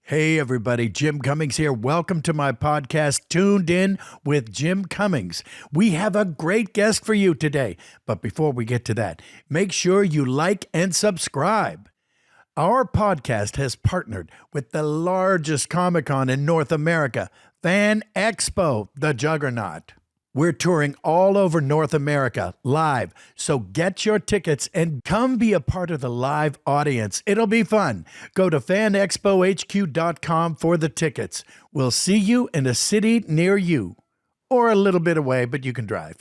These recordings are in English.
Hey, everybody. Jim Cummings here. Welcome to my podcast, Toon'd In with Jim Cummings. We have a great guest for you today. But before we get to that, make sure you like and subscribe. Our podcast has partnered with the largest Comic-Con in North America, Fan Expo, the Juggernaut. We're touring all over North America live, so get your tickets and come be a part of the live audience. It'll be fun. Go to fanexpohq.com for the tickets. We'll see you in a city near you, or a little bit away, but you can drive.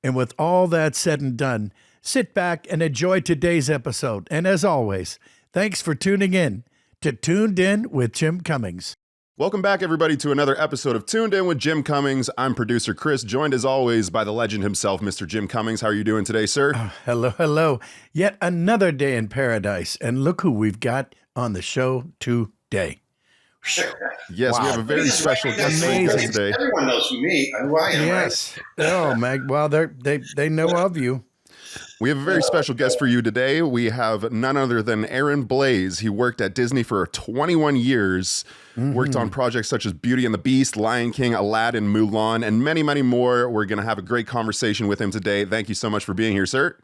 And with all that said and done, sit back and enjoy today's episode. And as always, thanks for tuning in to Toon'd In with Jim Cummings. Welcome back, everybody, to another episode of Toon'd In with Jim Cummings. I'm producer Chris, joined as always by the legend himself, Mr. Jim Cummings. How are you doing today, sir? Hello. Yet another day in paradise. And look who we've got on the show today. Yes, wow. We have a very special guest today. Everyone knows who I am. Yes. Right? Oh, Meg. Well, they know of you. We have a very special guest for you today. We have none other than Aaron Blaise. He worked at Disney for 21 years, worked on projects such as Beauty and the Beast, Lion King, Aladdin, Mulan, and many, many more. We're going to have a great conversation with him today. Thank you so much for being here, sir.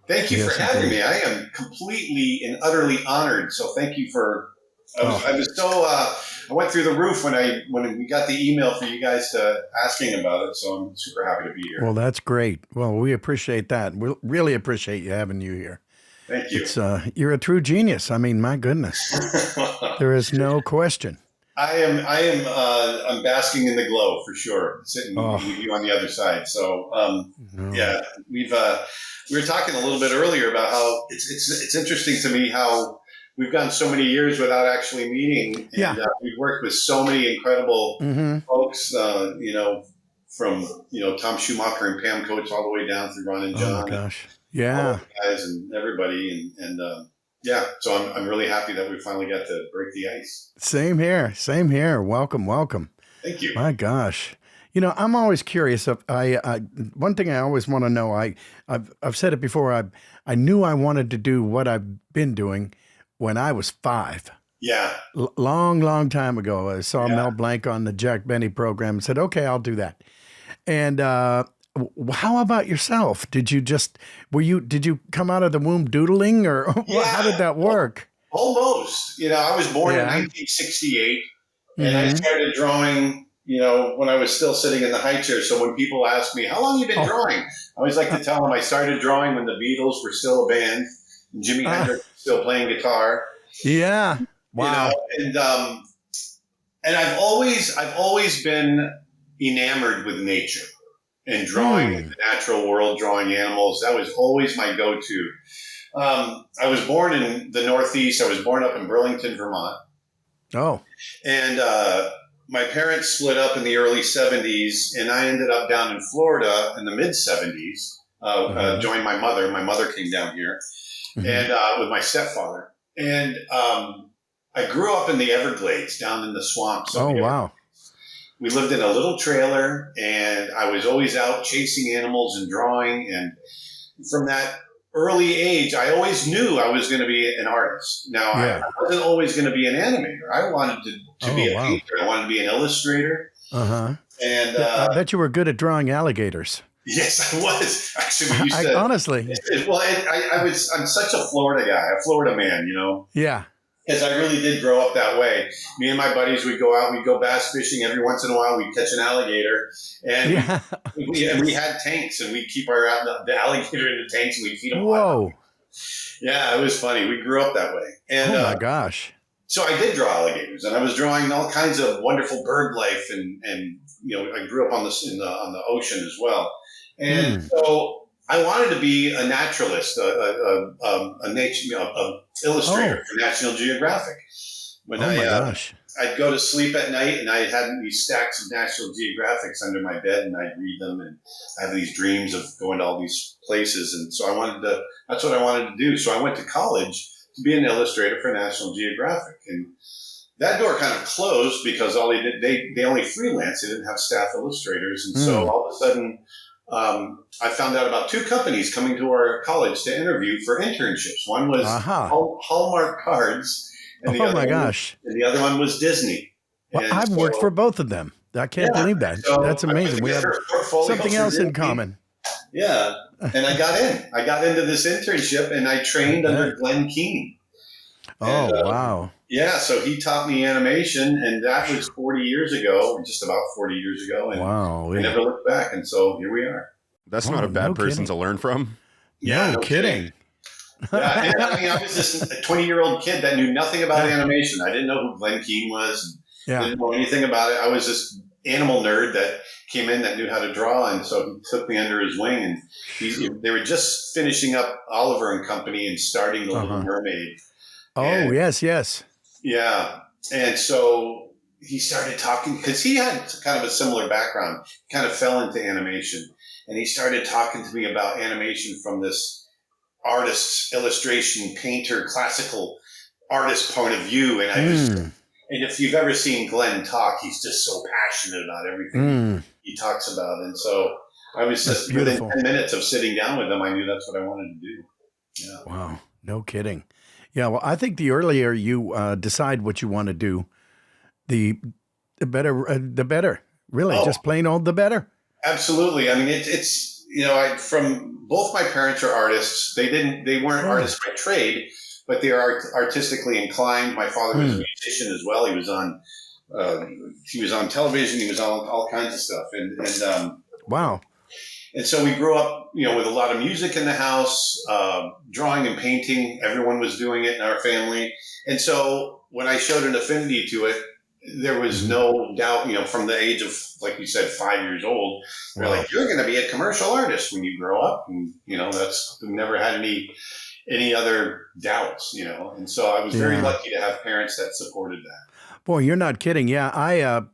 Thank you for having me. I am completely and utterly honored. So thank you for. I went through the roof when we got the email for you guys asking about it. So I'm super happy to be here. Well, that's great. Well, we appreciate that. We really appreciate having you here. Thank you. You're a true genius. I mean, my goodness, there is no question. I'm basking in the glow for sure. Sitting with you on the other side. So yeah, we were talking a little bit earlier about how it's interesting to me how we've gone so many years without actually meeting. And we've worked with so many incredible folks, from, Tom Schumacher and Pam Coates all the way down through Ron and John. Oh, my gosh. Yeah. All the guys and everybody. So I'm really happy that we finally got to break the ice. Same here. Welcome. Thank you. My gosh. I'm always curious. One thing I always want to know, I've said it before, I knew I wanted to do what I've been doing when I was 5. Yeah. Long time ago. I saw Mel Blanc on the Jack Benny program and said, okay, I'll do that. And how about yourself? Did you come out of the womb doodling, or how did that work? Almost. I was born in 1968 and I started drawing, when I was still sitting in the high chair. So when people ask me, how long have you been drawing? I always like to tell them I started drawing when the Beatles were still a band and Jimi Hendrix was still playing guitar. Yeah. Wow. And I've always been enamored with nature and drawing the natural world, drawing animals. That was always my go-to. I was born in the Northeast. I was born up in Burlington, Vermont. Oh. And my parents split up in the early 70s, and I ended up down in Florida in the mid-70s, joined my mother. My mother came down here and with my stepfather. And I grew up in the Everglades, down in the swamps. Oh, wow. We lived in a little trailer, and I was always out chasing animals and drawing. And from that early age, I always knew I was going to be an artist. Now, I wasn't always going to be an animator. I wanted to be a painter. I wanted to be an illustrator. And I bet you were good at drawing alligators. Yes, I was. Actually, we used to. Honestly. Well, I'm such a Florida guy, a Florida man, Yeah. Because I really did grow up that way. Me and my buddies would go out, we'd go bass fishing every once in a while. We'd catch an alligator. And we had tanks, and we'd keep the alligator in the tanks, and we'd feed them. Whoa. Yeah, it was funny. We grew up that way. And, oh, my gosh. So I did draw alligators, and I was drawing all kinds of wonderful bird life. And I grew up on the ocean as well. And so I wanted to be a naturalist, a illustrator for National Geographic. When I'd go to sleep at night, and I had these stacks of National Geographics under my bed, and I'd read them, and I have these dreams of going to all these places. And so that's what I wanted to do. So I went to college to be an illustrator for National Geographic. And that door kind of closed because they only freelance. They didn't have staff illustrators. And so all of a sudden, I found out about 2 companies coming to our college to interview for internships. One was Hallmark Cards, and the Oh other my one, gosh. and the other one was Disney. Well, And I've worked so, for both of them. I can't yeah, believe that. so That's I put amazing. We have together a portfolio something for else in Disney. common. Yeah, and I got in. I got into this internship, and I trained under Glenn Keane. And, Oh, wow. yeah, so he taught me animation, and that was 40 years ago, or just about 40 years ago, and Wow. I never looked back. And so here we are. That's Oh, not a bad no person kidding. to learn from. Yeah, No kidding. Yeah, and I mean, I was this 20-year-old kid that knew nothing about animation. I didn't know who Glenn Keane was. Yeah. Didn't know anything about it. I was this animal nerd that came in that knew how to draw, and so he took me under his wing. And they were just finishing up Oliver and Company and starting The Little Mermaid. Oh, And, yes. yeah, and so he started talking because he had kind of a similar background. Kind of fell into animation, and he started talking to me about animation from this artist, illustration, painter, classical artist point of view. And I was, and if you've ever seen Glenn talk, he's just so passionate about everything he talks about. And so I was just within 10 minutes of sitting down with him, I knew that's what I wanted to do. Yeah. Wow. No kidding. Yeah. Well, I think the earlier you decide what you want to do, the better. Really, just plain old the better. Absolutely. I mean, it's from both my parents are artists. They weren't artists by trade, but they are artistically inclined. My father was a musician as well. He was on television. He was on all kinds of stuff. And wow. And so we grew up, with a lot of music in the house, drawing and painting. Everyone was doing it in our family. And so when I showed an affinity to it, there was no doubt, from the age of, like you said, 5 years old, they're like, you're going to be a commercial artist when you grow up. And, that's never had any other doubts, And so I was very lucky to have parents that supported that. Boy, you're not kidding. Yeah.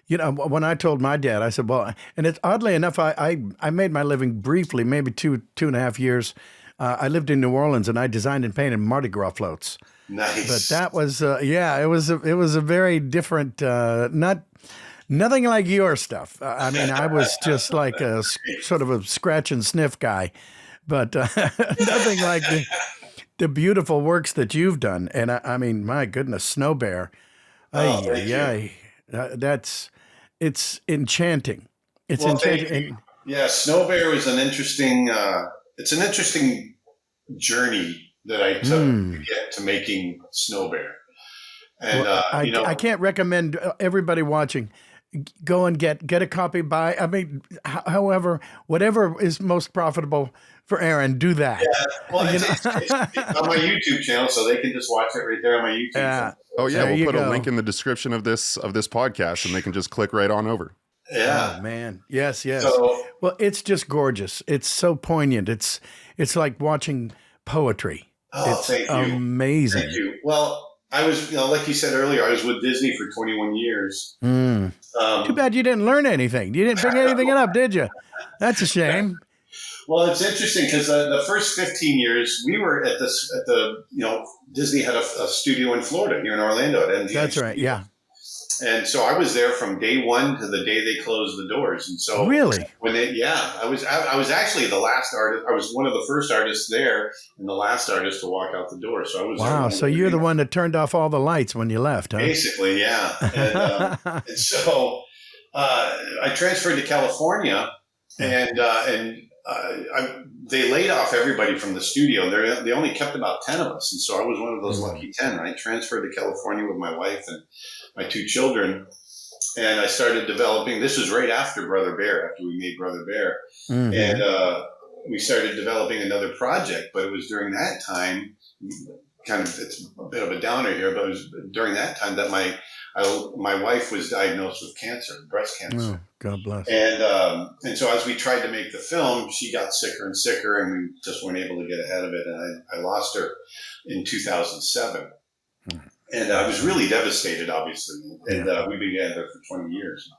When I told my dad, I said, well, and it's oddly enough, I made my living briefly, maybe two and a half years. I lived in New Orleans and I designed and painted Mardi Gras floats. Nice. But that was, it was a very different, nothing like your stuff. I mean, I was just like a sort of a scratch and sniff guy, but nothing like the beautiful works that you've done. And I mean, my goodness, Snow Bear. It's enchanting. It's enchanting. Yeah, Snow Bear is an interesting, it's an interesting journey that I took to get to making Snow Bear. And, I can't recommend everybody watching, go and get a copy however, whatever is most profitable for Aaron, do that. Yeah, well, it's on my YouTube channel, so they can just watch it right there on my YouTube channel. Oh yeah, we'll put a link in the description of this podcast, and they can just click right on over. Yeah. Oh man, yes. So, well, it's just gorgeous. It's so poignant. It's like watching poetry. It's thank you. Amazing. Thank you. Well, I was, like you said earlier, I was with Disney for 21 years. Too bad you didn't learn anything. You didn't bring anything up, did you? That's a shame. Well, it's interesting because the first 15 years we were at Disney had a studio in Florida, here in Orlando at MGM. That's right. Yeah. And so I was there from day one to the day they closed the doors. And so really, I was actually the last artist. I was one of the first artists there and the last artist to walk out the door. So I was wow. So you're the one that turned off all the lights when you left, huh? Basically, yeah. And so I transferred to California, and they laid off everybody from the studio. They only kept about 10 of us, and so I was one of those lucky 10. I transferred to California with my wife and my 2 children, and I started developing. This was right after Brother Bear, after we made Brother Bear, and we started developing another project. But it was during that time, it's a bit of a downer here, but it was during that time that my wife was diagnosed with cancer, breast cancer. Oh, God bless. And so as we tried to make the film, she got sicker and sicker, and we just weren't able to get ahead of it. And I lost her in 2007. And I was really devastated, obviously. And we've been together for 20 years.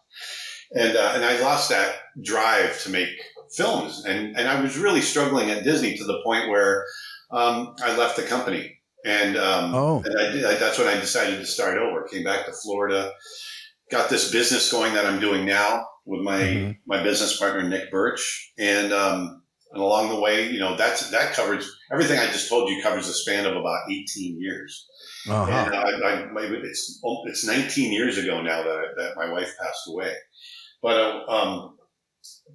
And I lost that drive to make films. And I was really struggling at Disney to the point where I left the company. And that's when I decided to start over. Came back to Florida, got this business going that I'm doing now with my business partner, Nick Birch. And And along the way, you know, that covers everything I just told you, covers a span of about 18 years. And it's 19 years ago now that my wife passed away. But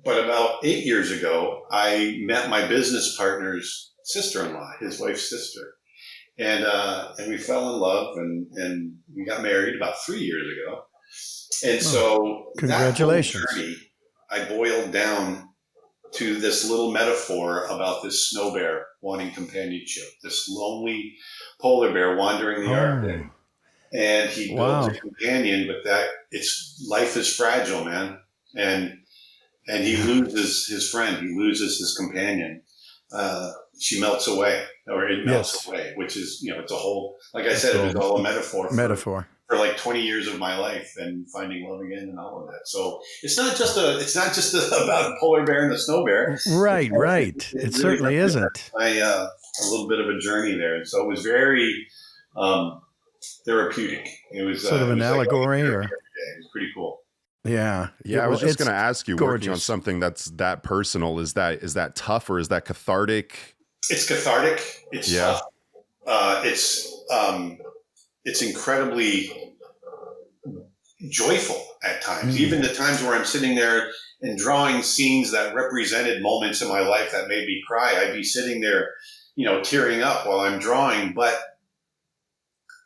about 8 years ago, I met my business partner's sister-in-law, his wife's sister, and we fell in love, and we got married about 3 years ago. And so, congratulations! That whole journey, I boiled down to this little metaphor about this snow bear wanting companionship, this lonely polar bear wandering the Arctic, and he builds a companion, but life is fragile, man, and he loses his friend, he loses his companion. She melts away, or it melts away, which is, you know, it's a whole, like I said, it was all a metaphor for like 20 years of my life and finding love again and all of that. So it's not just about a polar bear and the snow bear. Right. It really certainly isn't. A little bit of a journey there. And so it was very therapeutic. It was sort of an allegory, or it was pretty cool. Yeah. I was just going to ask you, working on something that's that personal, is that tough, or is that cathartic? It's cathartic. It's tough. It's incredibly joyful at times. Even the times where I'm sitting there and drawing scenes that represented moments in my life that made me cry, I'd be sitting there, you know, tearing up while I'm drawing, but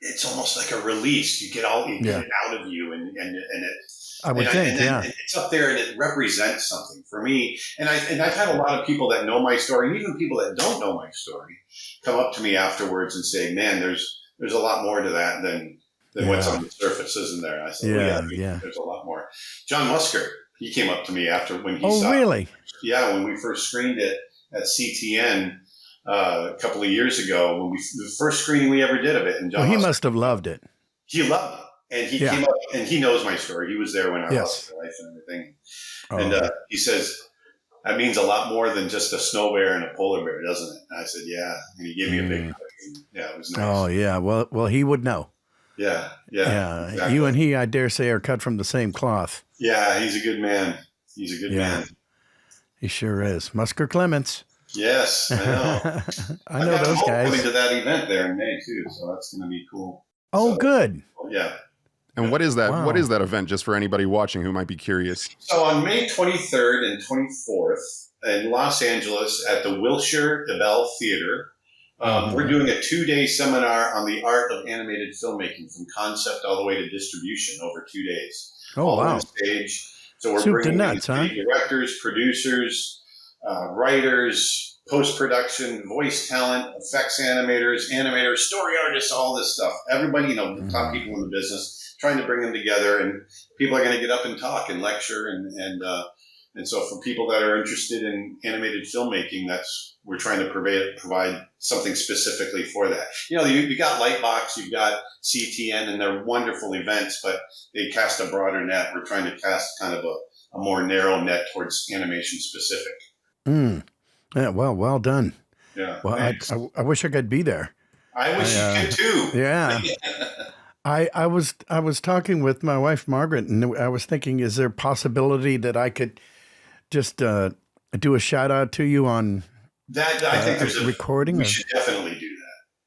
it's almost like a release. You get it out of you, and it's up there, and it represents something for me. And I've had a lot of people that know my story, and even people that don't know my story, come up to me afterwards and say, "Man, there's a lot more to that than what's on the surface, isn't there?" I said, there's a lot more. John Musker, he came up to me after when he saw really? Yeah, when we first screened it at CTN a couple of years ago, the first screening we ever did of it. And John he must have loved it. He loved it. And he came up, and he knows my story. He was there when I lost my life and everything. And he says, "That means a lot more than just a snow bear and a polar bear, doesn't it?" And I said, "Yeah." And he gave me a big hug. Yeah, it was nice. Oh, yeah. Well, he would know. Yeah. Exactly. You and he, I dare say, are cut from the same cloth. Yeah, he's a good man. He's a good man. He sure is. Musker Clements. Yes, I know. I know those guys. Coming to that event there in May too, so that's going to be cool. Oh, good. Yeah. And what is that? Wow. What is that event? Just for anybody watching who might be curious. So on May 23rd and 24th in Los Angeles at the Wilshire Ebell Theater, we're doing a 2-day seminar on the art of animated filmmaking, from concept all the way to distribution, over 2 days. Oh, wow. On the stage. So we're Soup to bringing nuts, directors, producers, writers, post-production, voice talent, effects animators, story artists, all this stuff. Everybody, the top people in the business, trying to bring them together, and people are going to get up and talk and lecture, and so for people that are interested in animated filmmaking, we're trying to provide something specifically for that. You got Lightbox, you've got CTN, and they're wonderful events, but they cast a broader net. We're trying to cast kind of a more narrow net towards animation specific. Yeah, well done. Yeah. Well, I wish I could be there. I wish you could too. Yeah. I was talking with my wife Margaret, and I was thinking, is there a possibility that I could just do a shout out to you on that? I think there's a recording. We should definitely do that.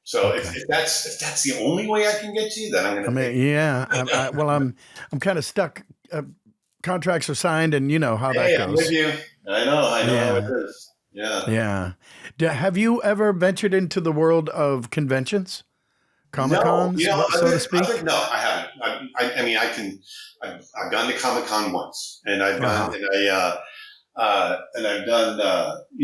So if that's the only way I can get to you, then I'm going to. I'm kind of stuck. Contracts are signed, and you know how that goes. I'm with you. I know how it is. Yeah. Have you ever ventured into the world of conventions? Comic-Cons, so to speak? No, I haven't. I mean, I've gone to Comic-Con once, and I've gone, and I've done,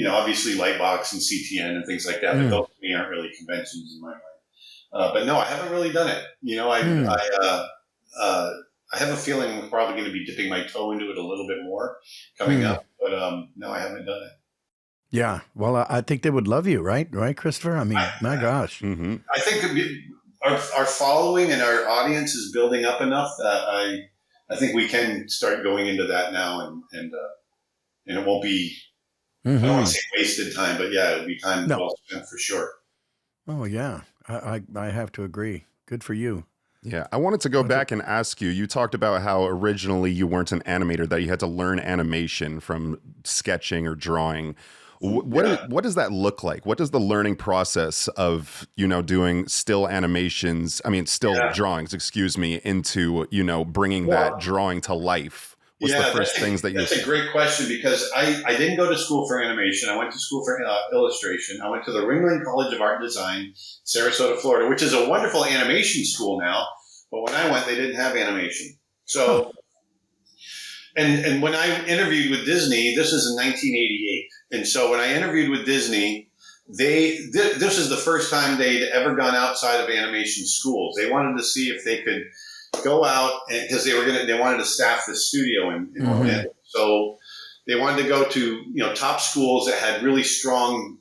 obviously Lightbox and CTN and things like that, but those to me aren't really conventions in my mind. But no, I haven't really done it. I have a feeling I'm probably going to be dipping my toe into it a little bit more coming up, but no, I haven't done it. Yeah, well, I think they would love you, right, Christopher? I mean, my gosh. Mm-hmm. I think our following and our audience is building up enough that I think we can start going into that now, and it won't be, I don't want to say wasted time, but yeah, it'll be time well spent for sure. Oh yeah, I have to agree. Good for you. Yeah, I wanted to go back and ask you, you talked about how originally you weren't an animator, that you had to learn animation from sketching or drawing. What does that look like? What does the learning process of, doing still animations, still drawings, excuse me, into, bringing that drawing to life? What's the first things that That's a great question, because I didn't go to school for animation. I went to school for illustration. I went to the Ringling College of Art and Design, Sarasota, Florida, which is a wonderful animation school now. But when I went, they didn't have animation. So, and when I interviewed with Disney, this is in 1988. And so when I interviewed with Disney, this is the first time they'd ever gone outside of animation schools. They wanted to see if they could go out, because they wanted to staff the studio in Orlando. So they wanted to go to top schools that had really strong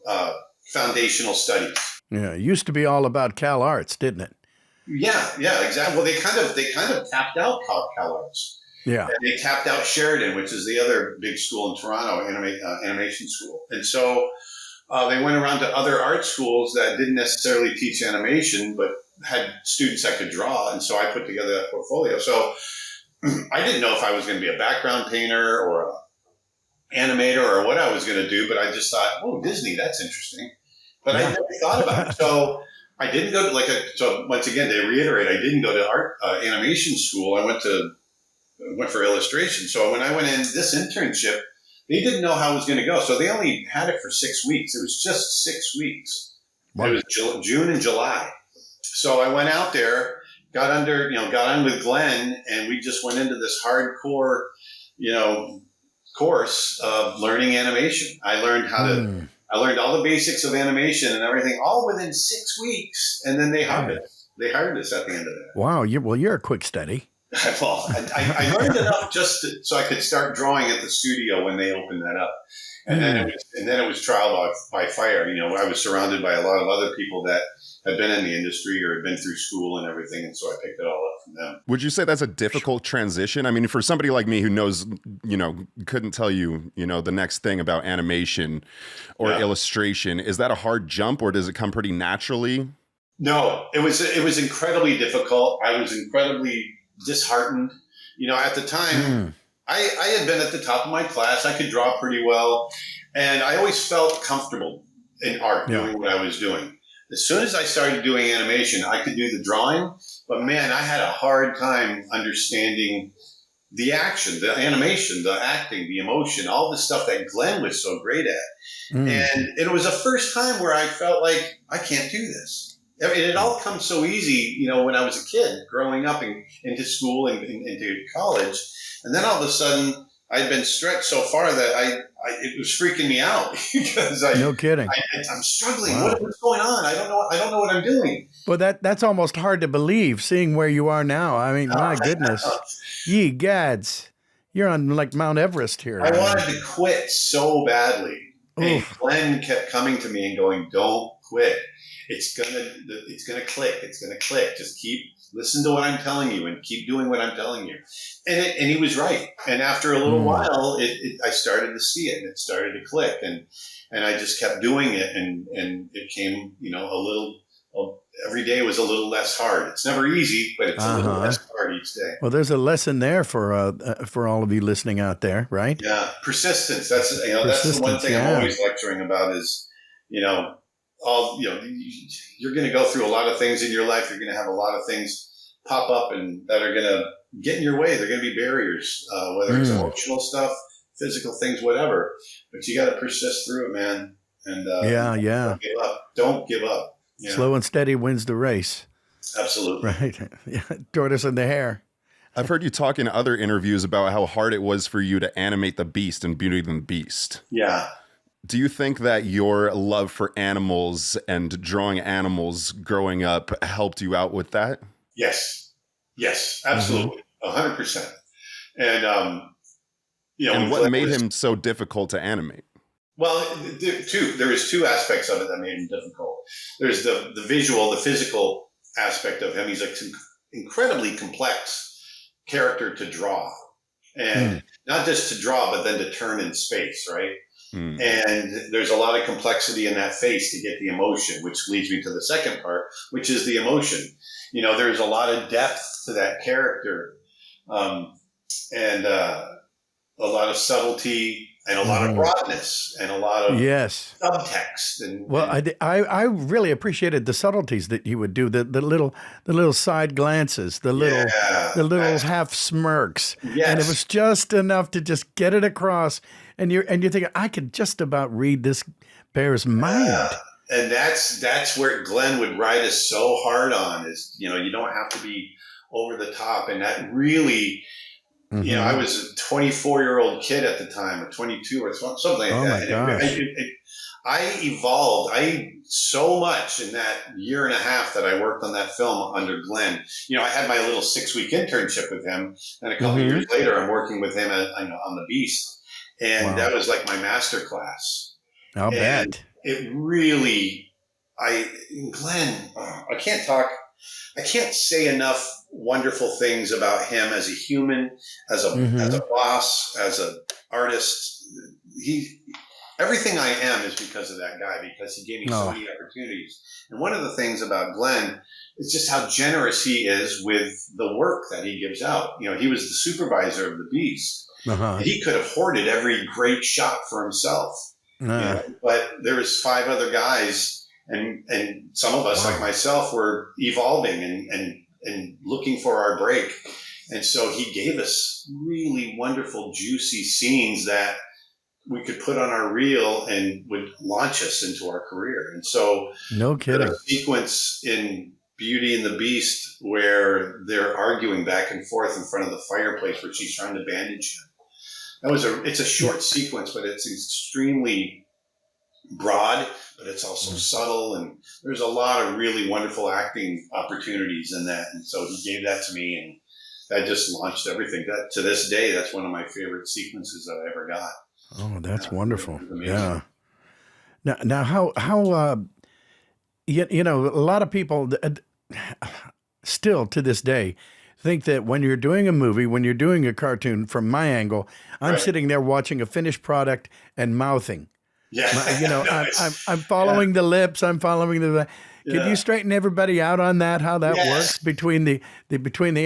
foundational studies. Yeah, it used to be all about Cal Arts, didn't it? Yeah, exactly. Well, they kind of tapped out Cal Arts. Yeah, and they tapped out Sheridan, which is the other big school in Toronto, animation school. And so they went around to other art schools that didn't necessarily teach animation, but had students that could draw. And so I put together that portfolio. So I didn't know if I was going to be a background painter or an animator or what I was going to do, but I just thought, oh, Disney, that's interesting. But I never thought about it. So I didn't go to so once again, they reiterate, I didn't go to art animation school. I went for illustration. So when I went in this internship, they didn't know how it was going to go. So they only had it for 6 weeks. It was just 6 weeks. Wow. It was June and July. So I went out there, got on with Glenn, and we just went into this hardcore, course of learning animation. I learned I learned all the basics of animation and everything, all within 6 weeks. And then they hired us. They hired us at the end of that. Wow. You're a quick study. Well, I learned enough so I could start drawing at the studio when they opened that up. And then it was trial by fire. I was surrounded by a lot of other people that had been in the industry or had been through school and everything. And so I picked it all up from them. Would you say that's a difficult transition? I mean, for somebody like me who knows, couldn't tell you, the next thing about animation or illustration, is that a hard jump, or does it come pretty naturally? No, it was incredibly difficult. I was incredibly disheartened. At the time, I had been at the top of my class. I could draw pretty well. And I always felt comfortable in art doing what I was doing. As soon as I started doing animation, I could do the drawing. But man, I had a hard time understanding the action, the animation, the acting, the emotion, all the stuff that Glenn was so great at. And it was the first time where I felt like, I can't do this. It all comes so easy, when I was a kid growing up into school and into college. And then all of a sudden, I'd been stretched so far that it was freaking me out because no kidding. I'm struggling. Wow. What's going on? I don't know what I'm doing. Well, that's almost hard to believe, seeing where you are now. I mean, my goodness, ye gads, you're on like Mount Everest here. I wanted to quit so badly, and Glenn kept coming to me and going, "Don't quit. It's gonna click. It's gonna click. Just listen to what I'm telling you and keep doing what I'm telling you." And he was right. And after a little while, I started to see it, and it started to click, and I just kept doing it, and it came, every day was a little less hard. It's never easy, but it's a little less hard each day. Well, there's a lesson there for all of you listening out there, right? Yeah, persistence. That's the one thing I'm always lecturing about is, you're going to go through a lot of things in your life. You're going to have a lot of things pop up and that are going to get in your way. They're going to be barriers, whether it's emotional stuff, physical things, whatever. But you got to persist through it, man. And don't give up. Don't give up. Slow and steady wins the race. Absolutely. Right. Yeah. Tortoise and the hare. I've heard you talk in other interviews about how hard it was for you to animate the Beast in Beauty and the Beast. Yeah. Do you think that your love for animals and drawing animals growing up helped you out with that? Yes, absolutely. 100%. And, and what made him so difficult to animate? Well, there was two aspects of it that made him difficult. There's the visual, the physical aspect of him. He's an incredibly complex character to draw, and not just to draw, but then to turn in space, right? And there's a lot of complexity in that face to get the emotion, which leads me to the second part, which is the emotion. There's a lot of depth to that character, and a lot of subtlety and a lot of broadness and a lot of Yes. subtext. Well, I really appreciated the subtleties that you would do, the little side glances, the little half smirks, and it was just enough to just get it across. And you're thinking, I could just about read this bear's mind. And that's where Glenn would ride us so hard on is, you don't have to be over the top. And that really, I was a 24-year-old kid at the time, or 22 or something like that. Oh my gosh. I evolved. So much in that year and a half that I worked on that film under Glenn. I had my little 6-week internship with him, and a couple of years later, I'm working with him on The Beast, and that was like my master class. I'll bet. It really, Glenn, I can't say enough wonderful things about him as a human, as a boss, as an artist. Everything I am is because of that guy, because he gave me so many opportunities. And one of the things about Glenn is just how generous he is with the work that he gives out. He was the supervisor of The Beast. He could have hoarded every great shot for himself. But there was 5 other guys, and some of us, like myself, were evolving and looking for our break. And so he gave us really wonderful, juicy scenes that we could put on our reel and would launch us into our career. And so no kidding. The sequence in Beauty and the Beast where they're arguing back and forth in front of the fireplace where she's trying to bandage him. It's a short sequence, but it's extremely broad, but it's also subtle. And there's a lot of really wonderful acting opportunities in that. And so he gave that to me, and that just launched everything. That to this day, that's one of my favorite sequences that I ever got. Oh, that's wonderful. Yeah. Now how a lot of people still to this day think that when you're doing a movie, when you're doing a cartoon, from my angle, I'm sitting there watching a finished product and mouthing. Yeah. I'm following the lips. I'm following the. Can you straighten everybody out on that? How that works between the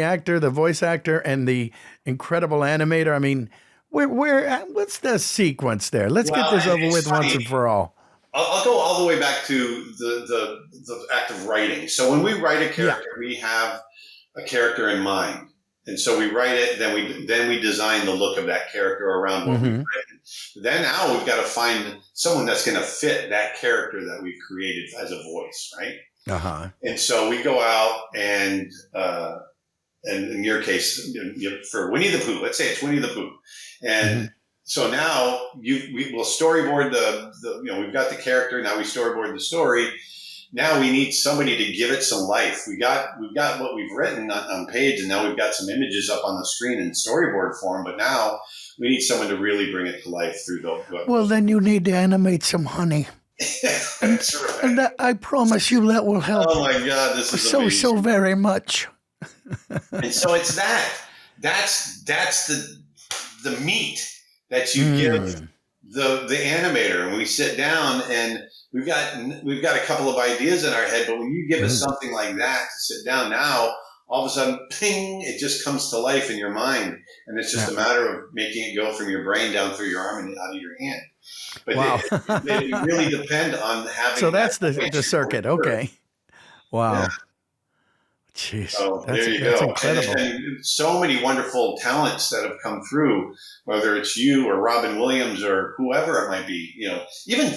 actor, the voice actor, and the incredible animator? I mean, what's the sequence there? Let's get this over with once and for all. I'll go all the way back to the act of writing. So when we write a character, we have a character in mind. And so we write it, then we design the look of that character around what we've written. Then now we've got to find someone that's going to fit that character that we've created as a voice, right? And so we go out and in your case, for Winnie the Pooh, let's say it's Winnie the Pooh. And so now we will storyboard we've got the character, now we storyboard the story. Now we need somebody to give it some life. We've got what we've written on page, and now we've got some images up on the screen in storyboard form, but now we need someone to really bring it to life through the... Well, then you need to animate some honey. That's right. And I promise you that will help. Oh my God, this is amazing. So very much. And so it's that's the meat that you give the animator. And we sit down and we've got a couple of ideas in our head, but when you give us something like that to sit down, now all of a sudden, ping, it just comes to life in your mind. And it's just a matter of making it go from your brain down through your arm and out of your hand. But they really depend on having... So that's the circuit. Okay. Wow. Yeah. Jeez. So that's incredible. And so many wonderful talents that have come through, whether it's you or Robin Williams or whoever it might be, even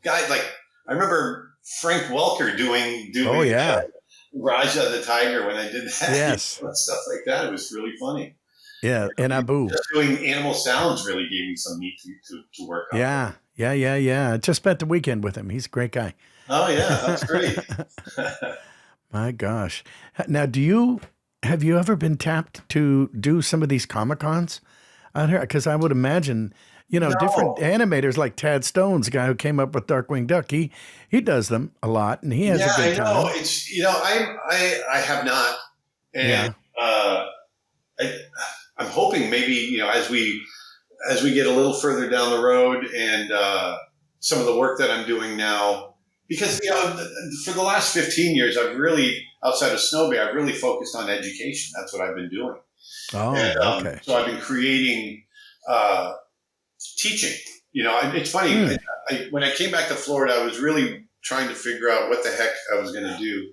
guys like, I remember Frank Welker doing Raja the Tiger when I did that. Yes. Stuff like that. It was really funny. Yeah. And Abu. Just doing animal sounds really gave me some meat to work on. Yeah. I just spent the weekend with him. He's a great guy. Oh yeah. That's great. My gosh. Now, have you ever been tapped to do some of these Comic-Cons out here? Because I would imagine, different animators like Tad Stone's guy who came up with Darkwing Duck. He does them a lot, and he has a good time. I know. It's I have not, and I'm hoping maybe as we get a little further down the road and some of the work that I'm doing now. Because, for the last 15 years, I've really, outside of Snow Bay, I've really focused on education. That's what I've been doing. Oh, and, okay. So I've been creating teaching. It's funny. When I came back to Florida, I was really trying to figure out what the heck I was going to do.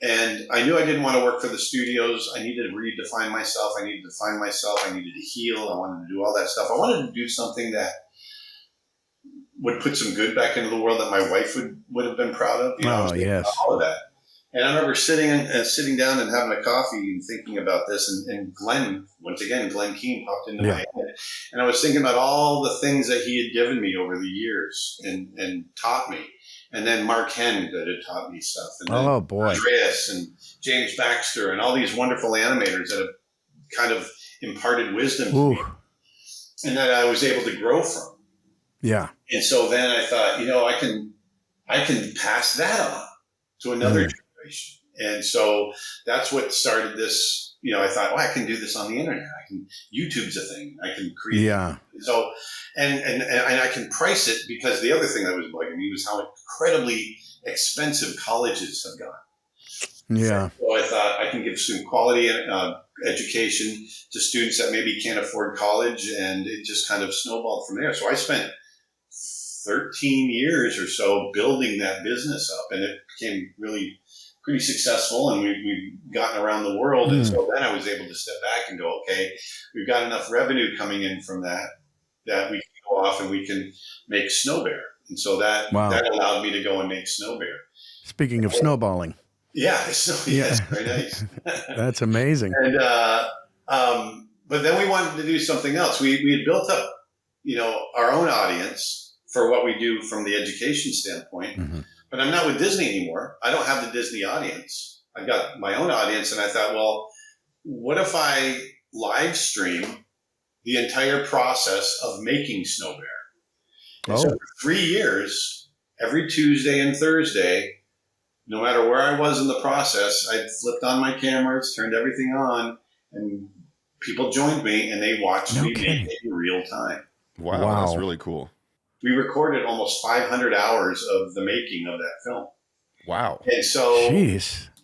And I knew I didn't want to work for the studios. I needed to redefine myself. I needed to find myself. I needed to heal. I wanted to do all that stuff. I wanted to do something that would put some good back into the world that my wife would have been proud of. Yes. All of that. And I remember sitting down and having a coffee and thinking about this. And Glenn Keane popped into my head. And I was thinking about all the things that he had given me over the years and taught me. And then Mark Henn that had taught me stuff. And then Andreas and James Baxter and all these wonderful animators that have kind of imparted wisdom to me and that I was able to grow from. Yeah. And so then I thought, I can pass that on to another generation. And so that's what started this. I thought, I can do this on the internet. YouTube's a thing. I can create. Yeah. So, and I can price it, because the other thing that was bugging me was how incredibly expensive colleges have gotten. Yeah. So I thought I can give some quality education to students that maybe can't afford college, and it just kind of snowballed from there. So I spent 13 years or so building that business up, and it became really pretty successful, and we've gotten around the world. And so then I was able to step back and go, okay, we've got enough revenue coming in from that we can go off and we can make Snow Bear. And so that allowed me to go and make Snow Bear. Speaking of snowballing. Yeah. Yes, very nice. That's amazing. And, but then we wanted to do something else. We had built up, our own audience for what we do from the education standpoint. Mm-hmm. But I'm not with Disney anymore. I don't have the Disney audience. I've got my own audience. And I thought, well, what if I live stream the entire process of making Snow Bear? And so for 3 years, every Tuesday and Thursday, no matter where I was in the process, I flipped on my cameras, turned everything on, and people joined me and they watched me make it in real time. Wow, that's really cool. We recorded almost 500 hours of the making of that film. Wow. And so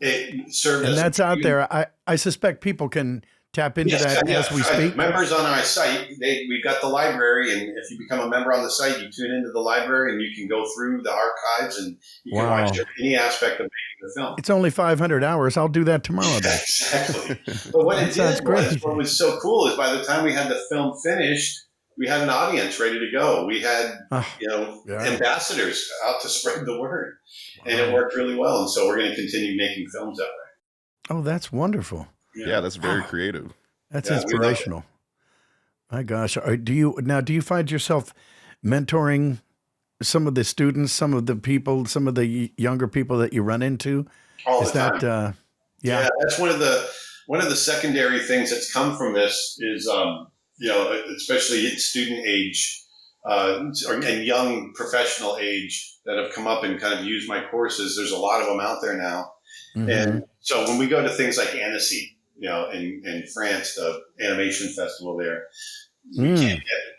it served and that's out there. I suspect people can tap into that as we speak. Members on our site, we've got the library, and if you become a member on the site, you tune into the library and you can go through the archives and you can watch any aspect of making the film. It's only 500 hours. I'll do that tomorrow. Exactly. But what what was so cool is by the time we had the film finished, we had an audience ready to go. We had, ambassadors out to spread the word, and it worked really well. And so we're going to continue making films that way. Oh, that's wonderful. Yeah, that's very creative. That's inspirational. My gosh. Do you find yourself mentoring some of the students, some of the people, some of the younger people that you run into? All the time. Yeah, that's one of the secondary things that's come from this is, especially at student age and young professional age that have come up and kind of used my courses. There's a lot of them out there now. Mm-hmm. And so when we go to things like Annecy, in France, the animation festival there,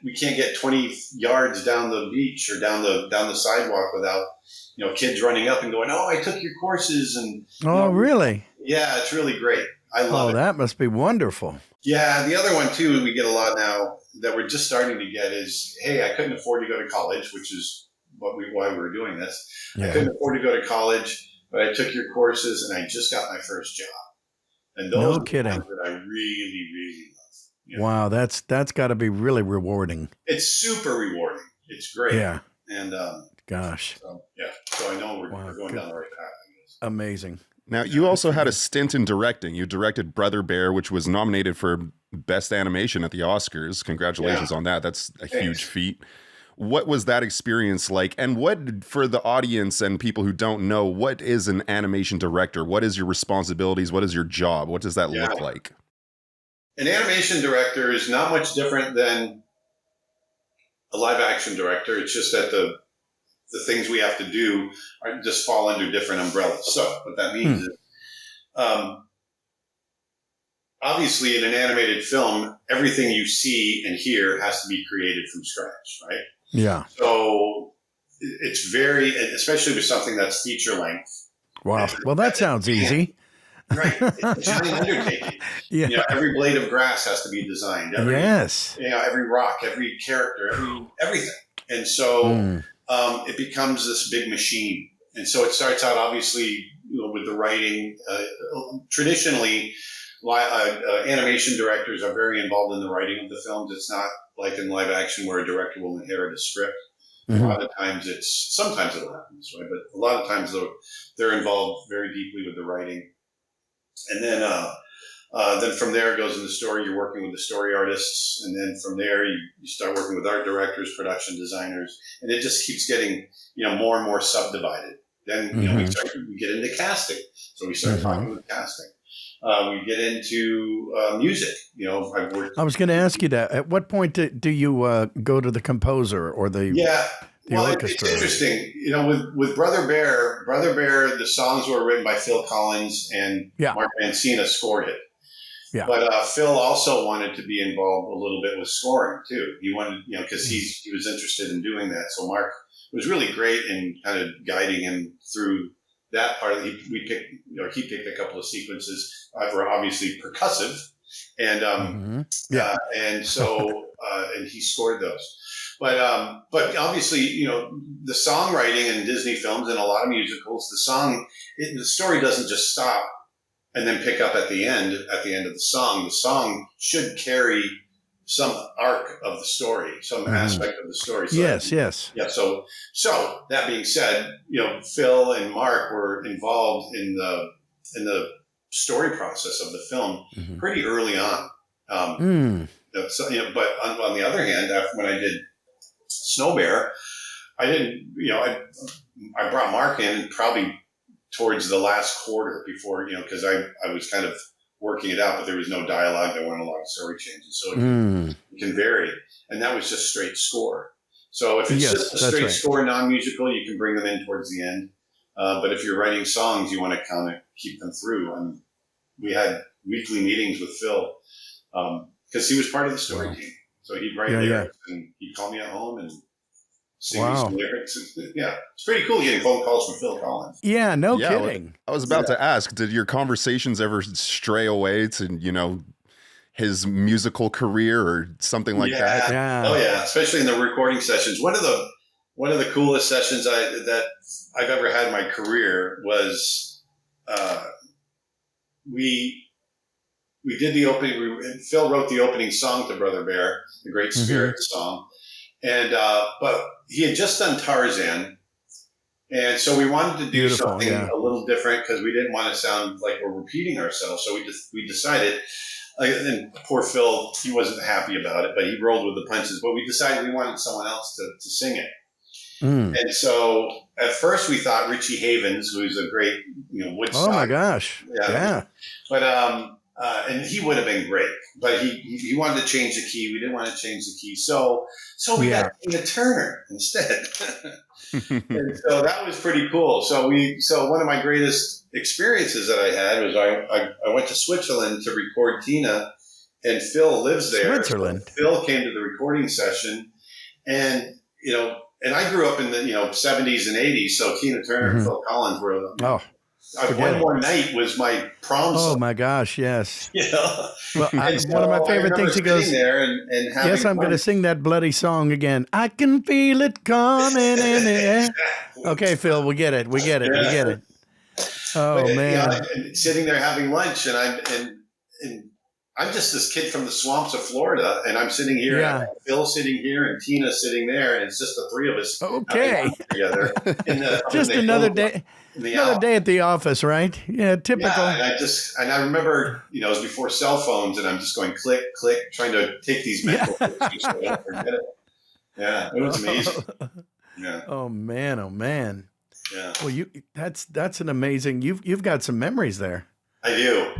we can't get 20 yards down the beach or down the sidewalk without, kids running up and going, "Oh, I took your courses." And really? Yeah, it's really great. I love it. Oh, that must be wonderful. Yeah, the other one too we get a lot now that we're just starting to get is, hey, I couldn't afford to go to college, which is why we were doing this. Yeah. I couldn't afford to go to college, but I took your courses and I just got my first job. And those are the ones that I really, really love. Wow, that's got to be really rewarding. It's super rewarding. It's great. Yeah. And gosh. So I know we're going down the right path, I guess. Amazing. Now, you also had a stint in directing. You directed Brother Bear, which was nominated for Best Animation at the Oscars. Congratulations on that. That's a huge feat. What was that experience like? And what, for the audience and people who don't know, what is an animation director? What is your responsibilities? What is your job? What does that look like? An animation director is not much different than a live action director. It's just that the things we have to do just fall under different umbrellas. So what that means is, obviously in an animated film, everything you see and hear has to be created from scratch, right? Yeah. So it's very, especially with something that's feature length. Wow. Well, that sounds easy. Right. It's a giant undertaking. Yeah. You know, every blade of grass has to be designed. Yes. You know, every rock, every character, everything. And so it becomes this big machine. And so it starts out obviously, you know, with the writing. Traditionally, animation directors are very involved in the writing of the films. It's not like in live action where a director will inherit a script. A lot of times sometimes it'll happen this way, but a lot of times they're involved very deeply with the writing. And then from there it goes in the story. You're working with the story artists, and then from there you start working with art directors, production designers, and it just keeps getting, you know, more and more subdivided. Then you know we get into casting, so we start talking with casting. We get into music. You know, I was going to ask you that. At what point do you go to the composer or the orchestra? It's interesting. You know, with Brother Bear, the songs were written by Phil Collins, and Mark Mancina scored it. Yeah. But Phil also wanted to be involved a little bit with scoring too. He wanted, you know, because he was interested in doing that. So Mark was really great in kind of guiding him through that part. He picked a couple of sequences that were obviously percussive, and and so and he scored those. But obviously, you know, the songwriting in Disney films and a lot of musicals, the story doesn't just stop and then pick up at the end of the song. The song should carry some arc of the story, some aspect of the story. So yes. Yeah. So that being said, you know, Phil and Mark were involved in the story process of the film pretty early on. So, you know, but on the other hand, when I did Snow Bear, I didn't, you know, I brought Mark in probably towards the last quarter before, you know, because I was kind of working it out, but there was no dialogue. There weren't a lot of story changes. So it can vary. And that was just straight score. So if it's just a straight score, non-musical, you can bring them in towards the end. But if you're writing songs, you want to kind of keep them through. And we had weekly meetings with Phil because he was part of the story team. So he'd write lyrics and he'd call me at home and sing me some lyrics. And, it's pretty cool getting phone calls from Phil Collins. Yeah, no kidding. I was about to ask, did your conversations ever stray away to, you know, his musical career or something like that? Yeah. Oh yeah, especially in the recording sessions. One of the coolest sessions that I've ever had in my career was we did the opening. Phil wrote the opening song to Brother Bear, the Great Spirit song, and but he had just done Tarzan, and so we wanted to do something a little different because we didn't want to sound like we're repeating ourselves. So we decided. And poor Phil, he wasn't happy about it, but he rolled with the punches. But we decided we wanted someone else to sing it. And so at first we thought Richie Havens, who's a great, you know, Woodstock. Oh my gosh. Yeah. But and he would have been great, but he wanted to change the key. We didn't want to change the key, so we got Tina Turner instead. And so that was pretty cool. So one of my greatest experiences that I had was I went to Switzerland to record Tina, and Phil lives there. Switzerland. So Phil came to the recording session, and you know, and I grew up in the 70s and 80s. So Tina Turner and Phil Collins were One More Night was my prom song. Oh my gosh, yes. You know? Well, one of my favorite things, he goes, there and yes, I'm going to sing that bloody song again. I can feel it coming in the air. Okay, Phil, we get it. Oh, man. And sitting there having lunch, and I'm just this kid from the swamps of Florida, and I'm sitting here, and Phil sitting here, and Tina sitting there, and it's just the three of us together. Just another day. Another day at the office, right? Yeah, typical. Yeah, and I remember, you know, it was before cell phones, and I'm just going click, click, trying to take these mental pictures so I don't forget it. Yeah, it was amazing. Yeah. Oh man. Yeah. Well, that's an amazing. You've got some memories there. I do.